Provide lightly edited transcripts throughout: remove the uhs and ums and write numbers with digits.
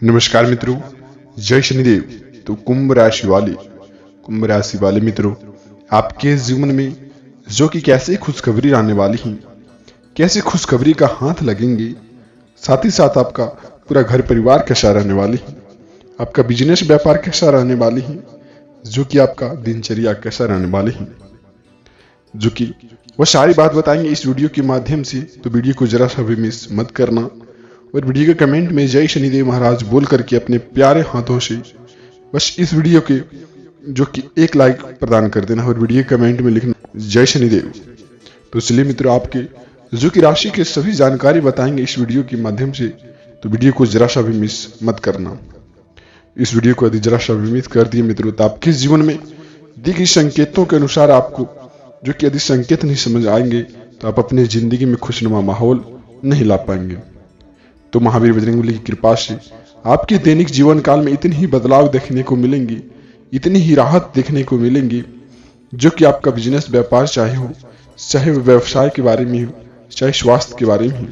नमस्कार मित्रों, जय शनिदेव। तो कुंभ राशि वाले मित्रों, आपके जीवन में जो कि कैसे खुशखबरी आने वाली है, कैसे खुशखबरी का हाथ लगेंगे, साथ ही साथ आपका पूरा घर परिवार कैसा रहने वाली है, आपका बिजनेस व्यापार कैसा रहने वाली है, जो कि आपका दिनचर्या कैसा रहने वाली है, जो कि वह सारी बात बताएंगे इस वीडियो के माध्यम से। तो वीडियो को जरा सा भी मिस मत करना और वीडियो के कमेंट में जय शनिदेव महाराज बोल करके अपने प्यारे हाथों से बस इस वीडियो के जो कि एक लाइक प्रदान कर देना और वीडियो कमेंट में लिखना जय शनिदेव। तो चलिए मित्रों, आपके जो कि राशि के सभी जानकारी बताएंगे इस वीडियो के माध्यम से। तो वीडियो को जरा सा भी मिस मत करना। इस वीडियो को यदि जरा सा भी मिस कर दिए मित्रों, तो आपके जीवन में दी गई संकेतों के अनुसार आपको जो कि यदि संकेत नहीं समझ आएंगे तो आप अपनी जिंदगी में खुशनुमा माहौल नहीं ला पाएंगे। तो महावीर बजरंगबली की कृपा से आपके दैनिक जीवन काल में इतनी ही बदलाव देखने को मिलेंगे, इतनी ही राहत देखने को मिलेंगी, जो कि आपका बिजनेस व्यापार चाहे हो, चाहे व्यवसाय के बारे में हो, चाहे स्वास्थ्य के बारे में हो,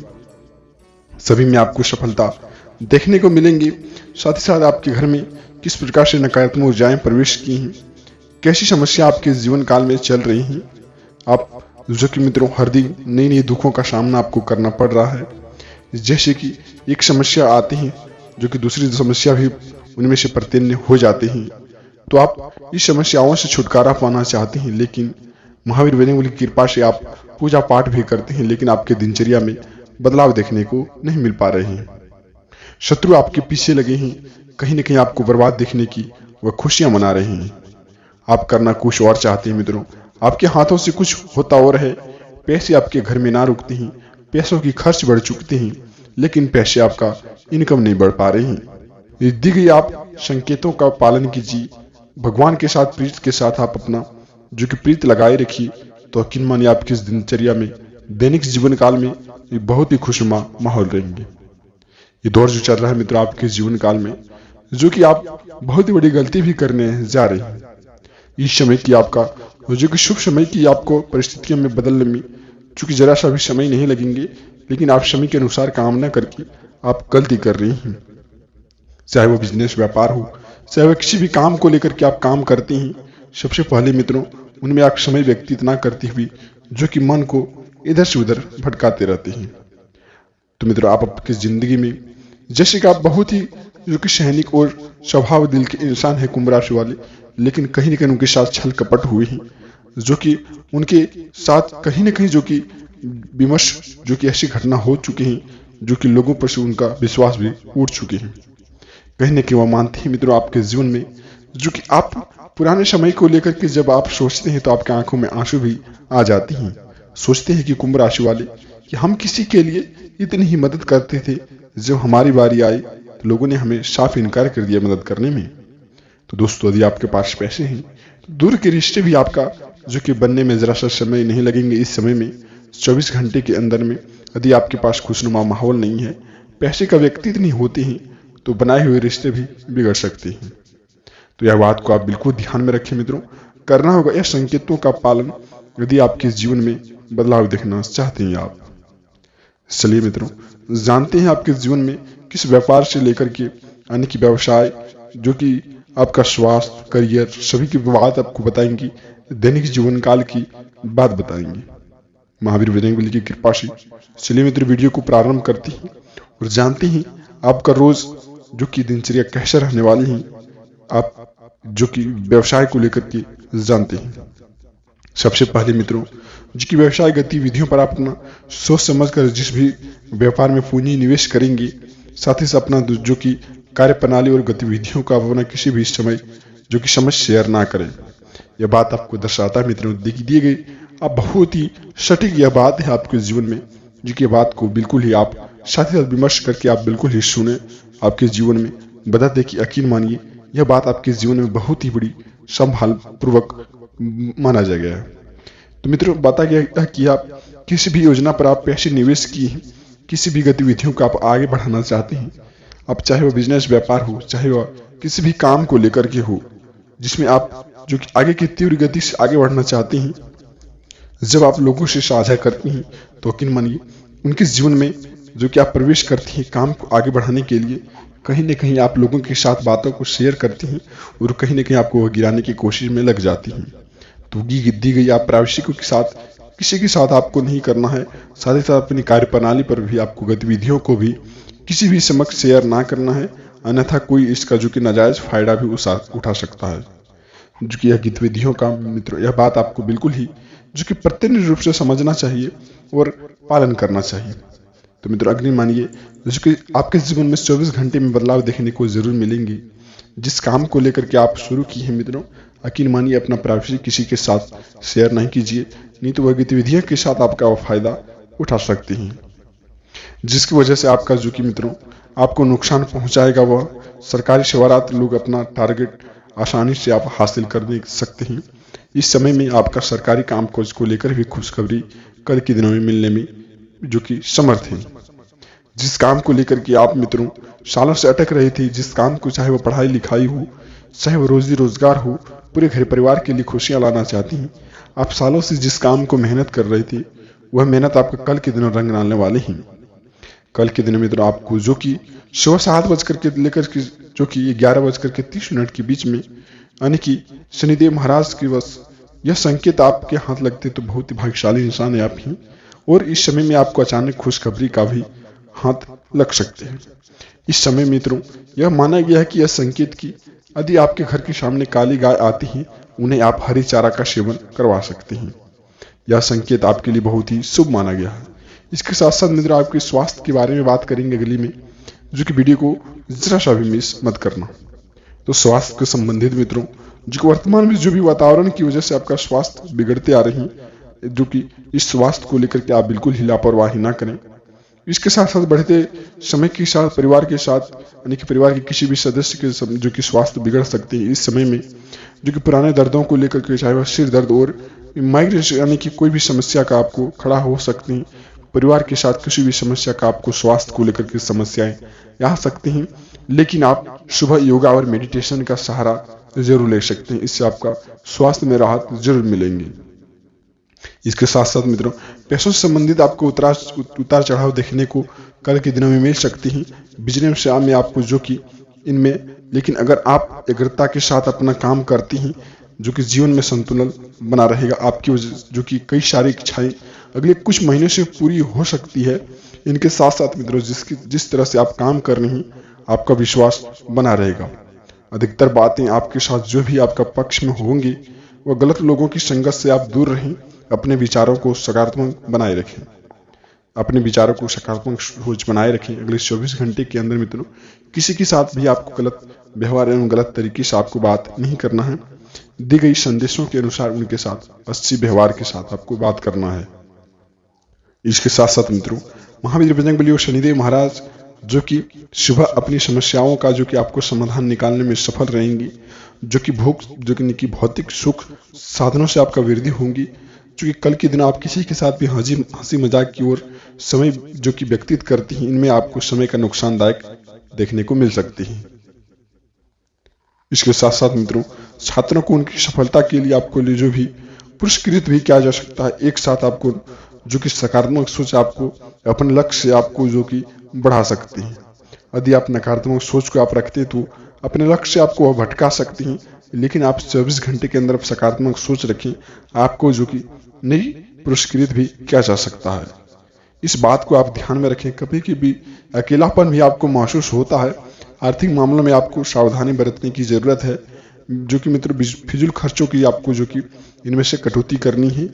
सभी में आपको सफलता देखने को मिलेंगी। साथ ही साथ आपके घर में किस प्रकार से नकारात्मक ऊर्जाएं प्रवेश की हैं, कैसी समस्या आपके जीवन काल में चल रही हैं, आप जो कि मित्रों हर दिन नई नई दुखों का सामना आपको करना पड़ रहा है। जैसे कि एक समस्या आती है जो कि दूसरी समस्या भी उनमें से प्रत्यन्न हो जाते हैं। तो आप इस समस्याओं से छुटकारा पाना चाहते हैं, लेकिन महावीर बजरंगबली की कृपा से आप पूजा पाठ भी करते हैं, लेकिन आपके दिनचर्या में बदलाव देखने को नहीं मिल पा रहे हैं। शत्रु आपके पीछे लगे हैं, कहीं न कहीं आपको बर्बाद देखने की वह खुशियां मना रहे हैं। आप करना कुछ और चाहते हैं मित्रों, आपके हाथों से कुछ होता और है, पैसे आपके घर में ना रुकते हैं, पैसों की खर्च बढ़ चुकते हैं, लेकिन पैसे आपका इनकम नहीं बढ़ पा रहे हैं। दी गई आप संकेतों का पालन कीजिए, भगवान के साथ प्रीत के साथ आप अपना जो कि प्रीत लगाए रखिए, तो यकीन मानिए आपकी इस दिनचर्या में दैनिक जीवन काल में बहुत ही खुशनुमा माहौल रहेंगे। ये दौर जो चल रहा है मित्रों आपके जीवन काल में, जो कि आप बहुत ही बड़ी गलती भी करने जा रहे हैं। इस समय की आपका जो कि शुभ समय की आपको परिस्थितियों में बदलने में चूंकि जरा सा भी समय नहीं लगेंगे, लेकिन आप समय के अनुसार काम न करके आप गलती कर रही हैं। चाहे वो बिजनेस व्यापार हो, चाहे वो किसी भी काम को लेकर के आप काम करते हैं, सबसे पहले मित्रों उनमें आप समय व्यतीत ना करते हुए जो कि मन को इधर से उधर भटकाते रहते हैं। तो मित्रों आप आपकी जिंदगी में जैसे कि आप बहुत ही जो कि सैनिक और स्वभाव दिल के इंसान है कुंभ राशि वाले, लेकिन कहीं न कहीं उनके साथ छल कपट हुए हैं, जो कि उनके साथ कहीं न कहीं जो कि विमर्श जो कि ऐसी घटना हो चुकी हैं, जो कि लोगों पर से उनका विश्वास भी उठ चुके हैं। कहीं न कहीं वह मानते हैं मित्रों आपके जीवन में जो कि आप पुराने समय को लेकर के जब आप सोचते हैं तो आपकी आंखों में आंसू भी आ जाते हैं। सोचते हैं कि कुंभ राशि वाले कि हम किसी के लिए इतनी ही मदद करते थे, जब हमारी बारी आई तो लोगों ने हमें साफ इनकार कर दिया मदद करने में। तो दोस्तों यदि आपके पास पैसे हैं तो दूर के रिश्ते भी आपका जो कि बनने में जरा सा समय नहीं लगेंगे। इस समय में 24 घंटे के अंदर में यदि आपके पास खुशनुमा माहौल नहीं है, पैसे का व्यक्तित्व नहीं होते हैं, तो बनाए हुए रिश्ते भी बिगड़ सकते हैं। तो यह बात को आप बिल्कुल ध्यान में रखें मित्रों, करना होगा यह संकेतों का पालन यदि आपके जीवन में बदलाव देखना चाहते हैं आप। चलिए मित्रों जानते हैं आपके जीवन में किस व्यापार से लेकर के यानी कि व्यवसाय, जो कि आपका स्वास्थ्य, करियर, सभी की बात आपको बताएंगी, दैनिक जीवन काल की बात बताएंगे महावीर बजरंगबली की कृपा से। चलिए मित्र वीडियो को प्रारंभ करते हैं और जानते हैं आपका रोज जो कि दिनचर्या कैसा रहने वाली है, आप जो कि व्यवसाय को लेकर के जानते हैं। सबसे पहले मित्रों जो कि व्यवसाय गतिविधियों पर आप अपना सोच समझ कर जिस भी व्यापार में पूंजी निवेश करेंगे, साथ ही साथ अपना जो कि कार्य प्रणाली और गतिविधियों का अपना किसी भी समय जो कि समझ शेयर ना करें। यह बात आपको दर्शाता है मित्रों दी गई आप बहुत ही सटीक यह बात है आपके जीवन में, जो कि बात को बिल्कुल ही आप साथ ही साथ विमर्श करके आप बिल्कुल ही सुने, आपके जीवन में बताते कि यकीन मानिए यह बात आपके जीवन में बहुत ही बड़ी संभाल पूर्वक माना जाएगा। तो मित्रों बता गया कि आप किसी भी योजना पर आप पैसे निवेश किए हैं, किसी भी गतिविधियों को आप आगे बढ़ाना चाहते हैं, आप चाहे वो बिजनेस व्यापार हो, चाहे वह किसी भी काम को लेकर के हो, जिसमें आप जो कि आगे की तीव्र गति से आगे बढ़ना चाहते हैं, जब आप लोगों से साझा करते हैं तो यकीन मानिए उनके जीवन में जो कि आप प्रवेश करते हैं काम को आगे बढ़ाने के लिए, कहीं न कहीं आप लोगों के साथ बातों को शेयर करती हैं और कहीं न कहीं आपको वह गिराने की कोशिश में लग जाती हैं। तो दी गई आप प्राइवेसी के साथ किसी के साथ आपको नहीं करना है। साथ ही साथ अपनी कार्यप्रणाली पर भी आपको गतिविधियों को भी किसी भी समक्ष शेयर ना करना है, अन्यथा कोई इसका जो कि नाजायज फायदा भी उठा सकता है। जो कि यह गतिविधियों का मित्रों यह बात आपको बिल्कुल ही जो कि प्रत्यक्ष रूप से समझना चाहिए और पालन करना चाहिए। तो मित्रों अग्नि मानिए जो कि आपके जीवन में 24 घंटे में बदलाव देखने को जरूर मिलेंगी। जिस काम को लेकर के आप शुरू किए हैं मित्रों, यकीन मानिए अपना प्राइवेसी किसी के साथ शेयर नहीं कीजिए, नहीं तो वह गतिविधियों के साथ आपका वो फायदा उठा सकती हैं, जिसकी वजह से आपका जो कि मित्रों आपको नुकसान पहुंचाएगा। वह सरकारी सेवारत लोग अपना टारगेट आसानी से आप हासिल कर सकते हैं। इस समय में आपका सरकारी काम काज को लेकर भी खुशखबरी कल के दिनों में मिलने में जो कि समर्थ है। जिस काम को लेकर के आप मित्रों सालों से अटक रहे थे, जिस काम को चाहे वो पढ़ाई लिखाई हो, चाहे वो रोजी रोजगार हो, पूरे घर परिवार के लिए खुशियां लाना चाहती हैं, आप सालों से जिस काम को मेहनत कर रहे थे, वह मेहनत आपका कल के दिनों रंग लाने वाले हैं। कल के दिन मित्रों आपको जो कि सुबह 7 बजकर के लेकर के जो कि 11:30 के बीच में यानी कि शनिदेव महाराज की बस यह संकेत आपके हाथ लगते तो बहुत ही भाग्यशाली इंसान है आप ही। और इस समय में आपको अचानक खुशखबरी का भी हाथ लग सकते हैं। इस समय मित्रों यह माना गया है कि यह संकेत की यदि आपके घर के सामने काली गाय आती है, उन्हें आप हरी चारा का सेवन करवा सकते हैं। यह संकेत आपके लिए बहुत ही शुभ माना गया है। इसके साथ साथ मित्रों आपके स्वास्थ्य के बारे में बात करेंगे अगली में, जो कि वीडियो को जरा सा भी मिस मत करना। तो स्वास्थ्य के संबंधित मित्रों जो वर्तमान में जो भी वातावरण की वजह से आपका स्वास्थ्य बिगड़ते आ रही है, जो कि इस स्वास्थ्य को लेकर के आप बिल्कुल ही लापरवाही ना करें। इसके साथ साथ बढ़ते समय के साथ परिवार के साथ यानी कि परिवार के किसी भी सदस्य के जो कि स्वास्थ्य बिगड़ सकते हैं। इस समय में जो कि पुराने दर्दों को लेकर के चाहे वह सिर दर्द और माइग्रेन यानी कि कोई भी समस्या का आपको खड़ा हो सकती है। परिवार के साथ किसी भी समस्या का आपको स्वास्थ्य को लेकर के समस्याएं आ सकती हैं, लेकिन आप सुबह योगा और मेडिटेशन का सहारा जरूर ले सकते हैं। इससे आपका स्वास्थ्य में राहत जरूर मिलेंगी। इसके साथ साथ मित्रों पैसों से संबंधित आपको उतार चढ़ाव देखने को कल के दिनों में मिल सकती हैं। बिजनेस में आपको जो कि इनमें, लेकिन अगर आप एकाग्रता के साथ अपना काम करती हैं, जो कि जीवन में संतुलन बना रहेगा। आपकी जो कि कई सारी इच्छाएं अगले कुछ महीने से पूरी हो सकती है। इनके साथ साथ मित्रों जिस तरह से आप काम कर रही हैं, आपका विश्वास बना रहेगा। अधिकतर बातें आपके साथ जो भी आपका पक्ष में होंगी, वह गलत लोगों की संगत से आप दूर रहें। अपने विचारों को सकारात्मक बनाए रखें, अपने विचारों को सकारात्मक सोच बनाए रखें। अगले 24 घंटे के अंदर मित्रों किसी के साथ भी आपको गलत व्यवहार एवं गलत तरीके से आपको बात नहीं करना है। दी गई संदेशों के अनुसार उनके साथ अच्छी व्यवहार के साथ आपको बात करना है। इसके साथ साथ मित्रों महावीर बजरंगबली और शनिदेव महाराज जो कि सुबह अपनी समस्याओं का जो कि आपको समाधान निकालने में सफल रहेंगी, जो कि भौतिक सुख साधनों से आपका वृद्धि होंगी। जो कि कल के दिन आप किसी के साथ भी हंसी मजाक की ओर समय जो कि व्यतीत करती हैं, इनमें आपको समय का नुकसानदायक देखने को मिल सकती है। इसके साथ साथ मित्रों छात्रों को उनकी सफलता के लिए आपको लिए जो भी पुरस्कृत भी किया जा सकता है। एक साथ आपको जो कि सकारात्मक सोच आपको अपने लक्ष्य से आपको जो कि बढ़ा सकती है। यदि आप नकारात्मक सोच को आप रखते हैं तो अपने लक्ष्य से आपको वह भटका सकती हैं, लेकिन आप 24 घंटे के अंदर सकारात्मक सोच रखें, आपको जो कि नई पुरस्कृत भी किया जा सकता है। इस बात को आप ध्यान में रखें। कभी कभी अकेलापन भी आपको महसूस होता है। आर्थिक मामलों में आपको सावधानी बरतने की जरूरत है। जो कि मित्रों फिजूल खर्चों की आपको जो कि इनमें से कटौती करनी है।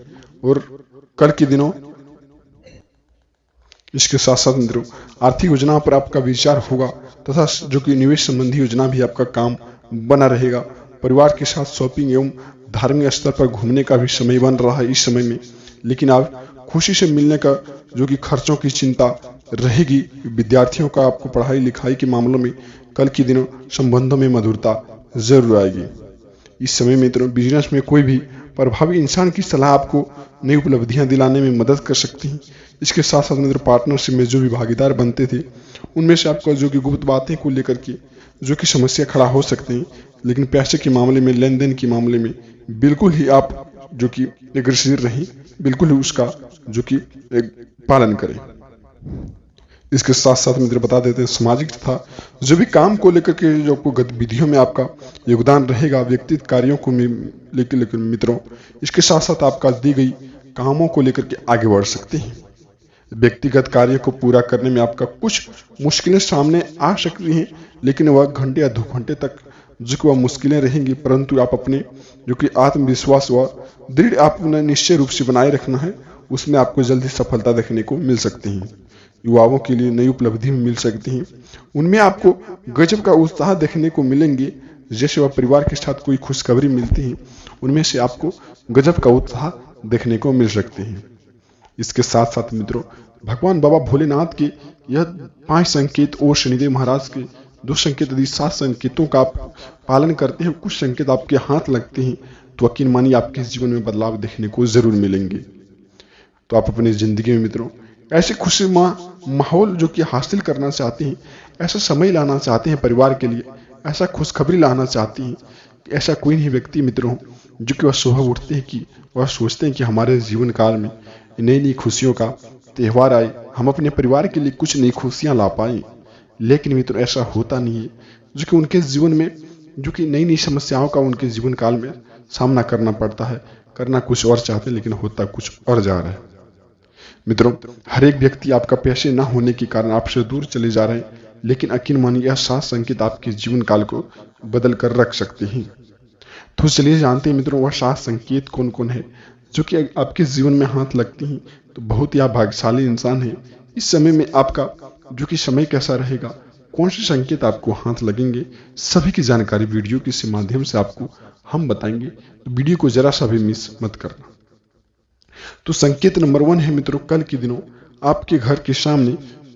और कल के दिनों इसके साथ साथ मित्रों आर्थिक योजना पर आपका विचार होगा तथा जो कि निवेश संबंधी योजना भी आपका काम बना रहेगा। परिवार के साथ शॉपिंग एवं धार्मिक स्तर पर घूमने का भी समय बन रहा है इस समय में, लेकिन आप खुशी से मिलने का जो कि खर्चों की चिंता रहेगी। विद्यार्थियों का आपको पढ़ाई लिखाई के मामलों में कल के दिनों संबंधों में मधुरता जरूर आएगी। इस समय मित्रों बिजनेस में कोई भी प्रभावी इंसान की सलाह आपको नई उपलब्धियां दिलाने में मदद कर सकती हैं। इसके साथ साथ मित्रों पार्टनरशिप में जो भी भागीदार बनते थे, उनमें से आपका जो कि गुप्त बातें को लेकर के जो कि समस्या खड़ा हो सकते हैं, लेकिन पैसे के मामले में लेन देन के मामले में बिल्कुल ही आप जो कि अग्रसर रहें, बिल्कुल ही उसका जो कि पालन करें। इसके साथ साथ मित्र बता देते हैं सामाजिक तथा जो भी काम को लेकर के जो आपको गतिविधियों में आपका योगदान रहेगा, व्यक्तिगत कार्यों को लेकर मित्रों, इसके साथ साथ आपका दी गई कामों को लेकर के आगे बढ़ सकते हैं। व्यक्तिगत कार्य को पूरा करने में आपका कुछ मुश्किलें सामने आ सकती हैं, लेकिन वह घंटे या 2 घंटे तक जो कि वह मुश्किलें रहेंगी, परंतु आप अपने जो कि आत्मविश्वास व दृढ़ आपने निश्चय रूप से बनाए रखना है, उसमें आपको जल्दी सफलता देखने को मिल सकती है। युवाओं के लिए नई उपलब्धि मिल सकती हैं, उनमें आपको गजब का उत्साह देखने को मिलेंगे। जैसे वह परिवार के साथ कोई खुशखबरी मिलती है, उनमें से आपको गजब का उत्साह देखने को मिल सकते हैं। इसके साथ साथ मित्रों, भगवान बाबा भोलेनाथ के यह 5 संकेत और शनिदेव महाराज के 2 संकेत आदि 7 संकेतों का आप पालन करते हैं, कुछ संकेत आपके हाथ लगते हैं, तो यकीन मानिए आपके जीवन में बदलाव देखने को जरूर मिलेंगे। तो आप अपनी जिंदगी में मित्रों ऐसे खुशी माहौल जो कि हासिल करना चाहते हैं, ऐसा समय लाना चाहते हैं परिवार के लिए, ऐसा खुशखबरी लाना चाहती हैं, ऐसा कोई नहीं व्यक्ति मित्रों जो कि वह सुबह उठते हैं कि वह सोचते हैं कि हमारे जीवन काल में नई नई खुशियों का त्यौहार आए, हम अपने परिवार के लिए कुछ नई खुशियां ला पाए। लेकिन मित्रों ऐसा होता नहीं है, जो कि उनके जीवन में जो कि नई नई समस्याओं का उनके जीवन काल में सामना करना पड़ता है। करना कुछ और चाहते हैं, लेकिन होता कुछ और जा रहा है। मित्रों, हर एक व्यक्ति आपका पैसे ना होने के कारण आपसे दूर चले जा रहे हैं, लेकिन यकीन मानिए यह 7 संकेत आपके जीवन काल को बदल कर रख सकते हैं। तो चलिए जानते हैं मित्रों, वह 7 संकेत कौन कौन है जो कि आपके जीवन में हाथ लगती हैं। तो बहुत ही आप भाग्यशाली इंसान है। इस समय में आपका जो कि समय कैसा रहेगा, कौन से संकेत आपको हाथ लगेंगे, सभी की जानकारी वीडियो के माध्यम से आपको हम बताएंगे। तो वीडियो को जरा सा भी मिस मत करना। तो संकेत नंबर 1 है मित्रों, कल के दिनों आपके घर के सामने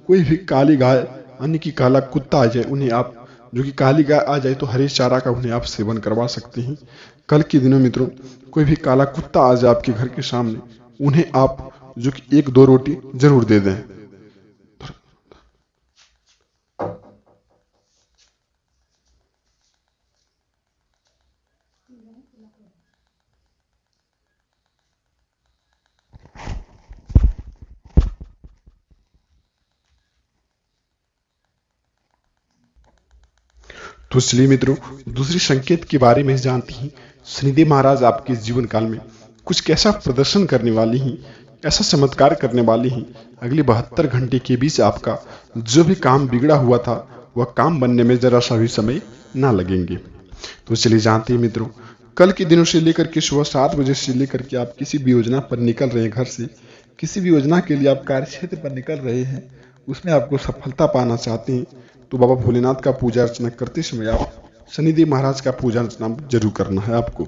कोई भी काली गाय यानी कि काला कुत्ता आ जाए, उन्हें आप जो कि काली गाय आ जाए तो हरे चारा का उन्हें आप सेवन करवा सकते हैं। कल के दिनों मित्रों कोई भी काला कुत्ता आ जाए आपके घर के सामने, उन्हें आप जो कि 1-2 रोटी जरूर दे दें। तो इसलिए मित्रों दूसरी संकेत के बारे में जानते हैं। शनिदेव महाराज आपके जीवन काल में कुछ कैसा प्रदर्शन करने वाली हैं, ऐसा चमत्कार करने वाली हैं, अगले 72 घंटे के बीच आपका जो भी काम बिगड़ा हुआ था वह काम बनने में जरा सा भी समय ना लगेंगे। तो चलिए जानते हैं मित्रों, कल के दिनों से लेकर के सुबह 7 बजे से लेकर के आप किसी भी योजना पर निकल रहे हैं, घर से किसी भी योजना के लिए आप कार्य क्षेत्र पर निकल रहे हैं, उसमें आपको सफलता पाना चाहते हैं, तो बाबा भोलेनाथ का पूजा अर्चना करते समय आप शनिदेव महाराज का पूजा अर्चना जरूर करना है आपको।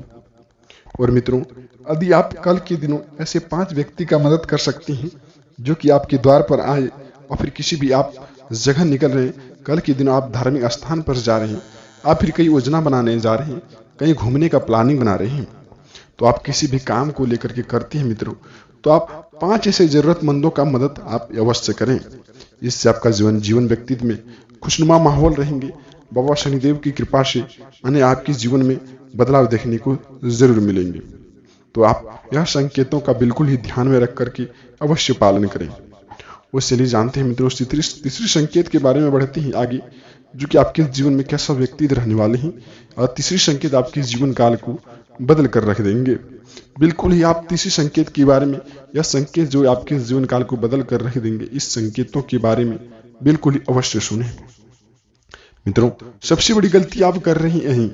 और मित्रों, यदि आप कल के दिनों ऐसे 5 व्यक्ति का मदद कर सकते हैं जो कि आपके द्वार पर आए, और फिर किसी भी आप जगह निकल रहे हैं, कल के दिनों आप धार्मिक स्थान पर जा रहे हैं, आप फिर कई योजना बनाने जा रहे हैं, कहीं घूमने का प्लानिंग बना रहे हैं, तो आप किसी भी काम को लेकर के करते हैं मित्रों, तो आप 5 ऐसे जरूरतमंदों का मदद आप अवश्य करें। इससे आपका जीवन व्यक्तित्व में खुशनुमा माहौल रहेंगे। बाबा शनिदेव की कृपा से यानी आपके जीवन में बदलाव देखने को जरूर मिलेंगे। तो आप यह संकेतों का बिल्कुल ही ध्यान में रख करके अवश्य पालन करें। वो चलिए जानते हैं मित्रों तीसरी संकेत के बारे में बढ़ते हैं आगे, जो कि आपके जीवन में कैसा व्यक्तित्व रहने वाले हैं, और तीसरी संकेत आपके जीवन काल को बदल कर रख देंगे। बिल्कुल ही आप तीसरी संकेत के बारे में, यह संकेत जो आपके जीवन काल को बदल कर रख देंगे, इस संकेतों के बारे में बिल्कुल ही अवश्य सुने। मित्रों, सबसे बड़ी गलती आप कर रही हैं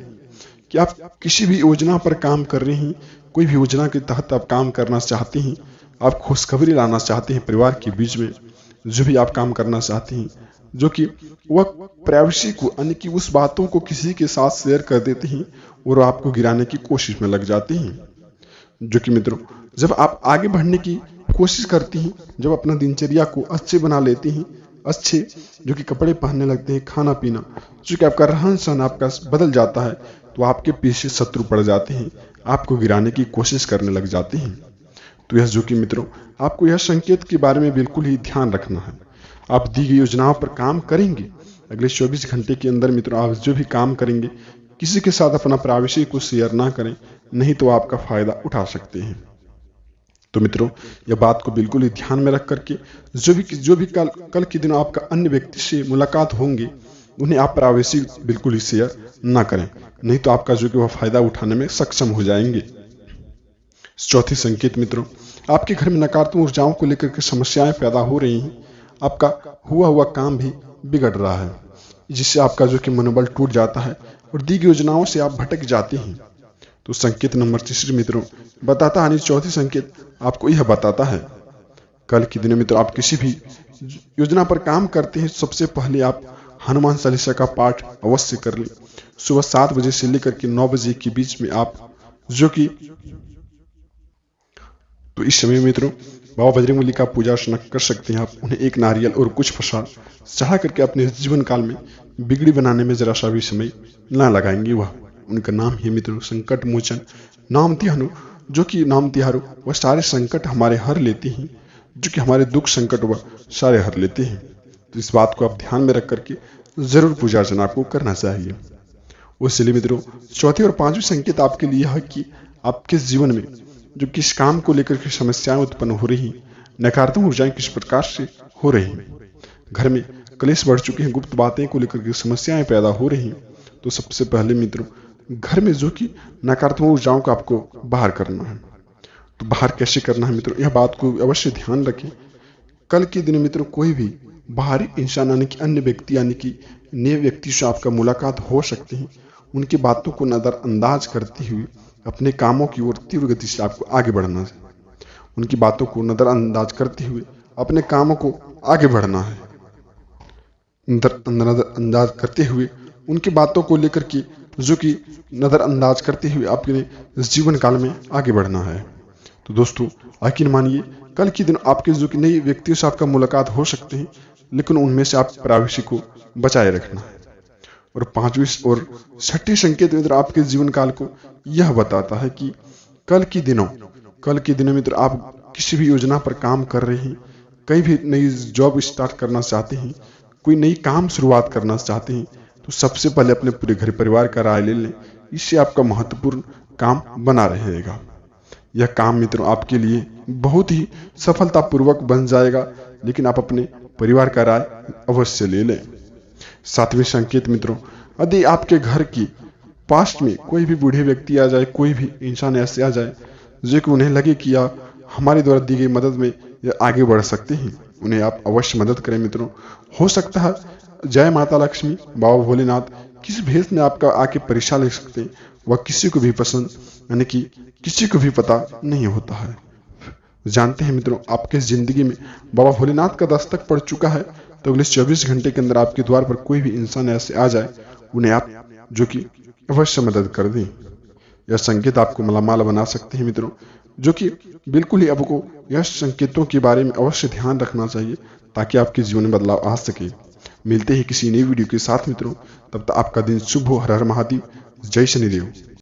कि आप किसी भी योजना पर काम कर रहे हैं, कोई भी योजना के तहत आप काम करना चाहते हैं, आप खुशखबरी लाना चाहते हैं परिवार के बीच में, जो भी आप काम करना चाहते हैं, जो कि वह प्राइवेसी को यानी कि उस बातों को किसी के साथ शेयर कर देते हैं और आपको गिराने की कोशिश में लग जाते हैं। जो कि मित्रों जब आप आगे बढ़ने की कोशिश करती हैं, जब अपना दिनचर्या को अच्छे बना लेते हैं, अच्छे जो कि कपड़े पहनने लगते हैं, खाना पीना, जो कि आपका रहन सहन आपका बदल जाता है, तो आपके पीछे शत्रु पड़ जाते हैं, आपको गिराने की कोशिश करने लग जाते हैं। तो यह जो कि मित्रों आपको यह संकेत के बारे में बिल्कुल ही ध्यान रखना है। आप दी गई योजनाओं पर काम करेंगे, अगले 24 घंटे के अंदर मित्रों आप जो भी काम करेंगे किसी के साथ अपना प्राइवेसी को शेयर ना करें, नहीं तो आपका फायदा उठा सकते हैं। तो मित्रों, यह बात को बिल्कुल ही ध्यान में रख करके जो भी कल के दिनों आपका अन्य व्यक्ति से मुलाकात होंगे, उन्हें आप प्राइवेसी बिल्कुल ही शेयर ना करें, नहीं तो आपका जो कि वह फायदा उठाने में सक्षम हो जाएंगे। चौथी संकेत मित्रों, आपके घर में नकारात्मक ऊर्जाओं को लेकर के समस्याएं पैदा हो रही हैं। आपका हुआ काम भी बिगड़ रहा है, जिससे आपका जो कि मनोबल टूट जाता है और दी गई योजनाओं से आप भटक जाते हैं। तो संकेत नंबर 3 मित्रों बताता है, चौथी संकेत आपको यह बताता है, कल के दिन मित्रों आप किसी भी योजना पर काम करते हैं, सबसे पहले आप हनुमान चालीसा का पाठ अवश्य कर लें। सुबह 7 बजे से लेकर के 9 बजे के बीच में आप जो कि तो इस समय मित्रों बाबा बजरंगबली का पूजा अर्चना कर सकते हैं। आप उन्हें एक नारियल और कुछ प्रसाद चढ़ा करके अपने जीवन काल में बिगड़ी बनाने में जरा सा भी समय न लगाएंगे। वह उनका नाम ही मित्रों संकट मोचन नाम तिहारो, जो कि नाम तिहारो वह सारे संकट हमारे हर लेते हैं, जो कि हमारे दुख संकट वह सारे हर लेते हैं। तो इस बात को आप ध्यान में रख करके जरूर पूजा अर्चना आपको करना चाहिए। उसलिए मित्रों चौथी और पांचवी संकेत आपके लिए है कि आपके जीवन में जो किस काम को लेकर के समस्याएं उत्पन्न हो रही, नकारात्मक ऊर्जाएं किस प्रकार से हो रही हैं, घर में कलेश बढ़ चुके हैं, गुप्त बातें को लेकर के समस्याएं पैदा हो रही हैं, तो सबसे पहले मित्रों घर में जो कि नकारात्मक ऊर्जाओं को आपको बाहर करना है। तो बाहर कैसे करना है मित्रों, यह बात को अवश्य ध्यान रखें। कल के दिन मित्रों कोई भी बाहरी इंसान यानी कि अन्य व्यक्ति यानी कि नए व्यक्ति से आपका मुलाकात हो सकते हैं, उनकी बातों को नजरअंदाज करते हुए अपने कामों की ओर तीव्र गति से आपको आगे बढ़ना है। उनकी बातों को नजरअंदाज करते हुए अपने कामों को आगे बढ़ना है। नजरअंदाज करते हुए उनकी बातों को लेकर के जो कि नजरअंदाज करते हुए अपने जीवन काल में आगे बढ़ना है। तो दोस्तों यकीन मानिए कल के दिन आपके जो कि नए व्यक्तियों से आपका मुलाकात हो सकते हैं, लेकिन उनमें से आप प्राइवेसी को बचाए रखना है। और पांचवी और छठी संकेत मित्र आपके जीवन काल को यह बताता है कि कल के दिनों मित्र आप किसी भी योजना पर काम कर रहे हैं, कहीं भी नई जॉब स्टार्ट करना चाहते हैं, कोई नई काम शुरुआत करना चाहते हैं, तो सबसे पहले अपने पूरे घर परिवार का राय ले लें। इससे आपका महत्वपूर्ण काम बना रहेगा। यह काम मित्रों आपके लिए बहुत ही सफलतापूर्वक बन जाएगा, लेकिन आप अपने परिवार का राय अवश्य ले लें। सातवें संकेत मित्रों, यदि आपके घर की पास्ट में कोई भी बूढ़े व्यक्ति आ जाए, कोई भी इंसान ऐसे आ जाए जो कि उन्हें लगे कि या हमारे द्वारा दी गई मदद में ये आगे बढ़ सकते हैं, उन्हें आप अवश्य मदद करें मित्रों। हो सकता है जय माता लक्ष्मी बाबा भोलेनाथ किस भेष में आपका आके परीक्षा ले सकते हैं, वह किसी को भी पसंद यानी कि किसी को भी पता नहीं होता है। जानते हैं मित्रों आपके जिंदगी में बाबा भोलेनाथ का दस्तक पड़ चुका है, तो अगले 24 घंटे के अंदर आपके द्वार पर कोई भी इंसान ऐसे आ जाए, उन्हें आप जो कि अवश्य मदद कर दें। यह संकेत आपको मालामाल बना सकते हैं मित्रों, जो कि बिल्कुल ही आपको यह संकेतों के बारे में अवश्य ध्यान रखना चाहिए ताकि आपके जीवन में बदलाव आ सके। मिलते हैं किसी नई वीडियो के साथ मित्रों, तब तक आपका दिन शुभ हो। हर हर महादेव, जय शनिदेव।